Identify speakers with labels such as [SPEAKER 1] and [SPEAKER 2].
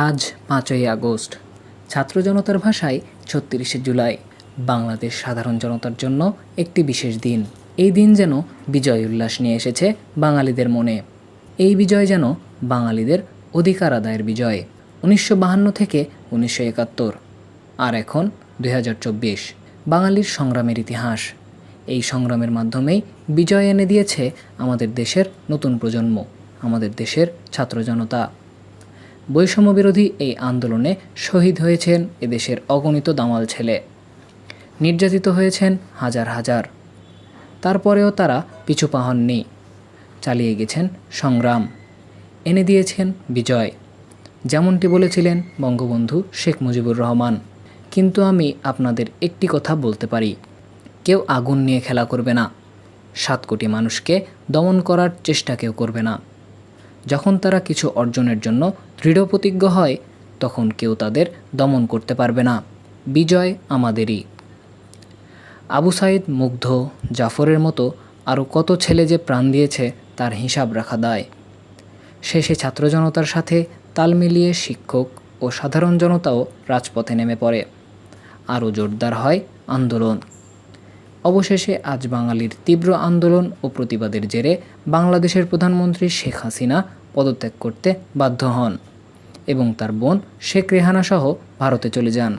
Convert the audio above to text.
[SPEAKER 1] আজ ৫ই আগস্ট। ছাত্র জনতার ভাষায় ৩৬শে জুলাই বাংলাদেশ সাধারণ জনতার জন্য একটি বিশেষ দিন। এই দিন যেন বিজয় উল্লাস নিয়ে এসেছে বাঙালিদের মনে। এই বিজয় যেন বাঙালিদের অধিকার আদায়ের বিজয়। ১৯৫২ থেকে ১৯৭১ আর এখন ২০২৪ বাঙালির সংগ্রামের ইতিহাস। এই সংগ্রামের মাধ্যমেই বিজয় এনে দিয়েছে আমাদের দেশের নতুন প্রজন্ম, আমাদের দেশের ছাত্র জনতা। বৈষম্য বিরোধী এই আন্দোলনে শহীদ হয়েছেন এদেশের অগণিত দামাল ছেলে, নির্যাতিত হয়েছেন হাজার হাজার। তারপরেও তারা পিছু পা হননি, চালিয়ে গেছেন সংগ্রাম, এনে দিয়েছেন বিজয়, যেমনটি বলেছিলেন বঙ্গবন্ধু শেখ মুজিবুর রহমান। কিন্তু আমি আপনাদের একটি কথা বলতে পারি, কেউ আগুন নিয়ে খেলা করবে না, ৭ কোটি মানুষকে দমন করার চেষ্টা কেউ করবে না। যখন তারা কিছু অর্জনের জন্য দৃঢ় প্রতিজ্ঞ হয়, তখন কেউ তাদের দমন করতে পারবে না। বিজয় আমাদেরই। আবু সাঈদ, মুগ্ধ, জাফরের মতো আরও কত ছেলে যে প্রাণ দিয়েছে তার হিসাব রাখা দায়। শেষে ছাত্র জনতার সাথে তাল মিলিয়ে শিক্ষক ও সাধারণ জনতাও রাজপথে নেমে পড়ে। আরও জোরদার হয় আন্দোলন। অবশেষে আজ বাঙালির তীব্র আন্দোলন ও প্রতিবাদের জেরে বাংলাদেশের প্রধানমন্ত্রী শেখ হাসিনা পদত্যাগ করতে বাধ্য হন এবং তার বোন শেখ রেহানা সহ ভারতে চলে যান।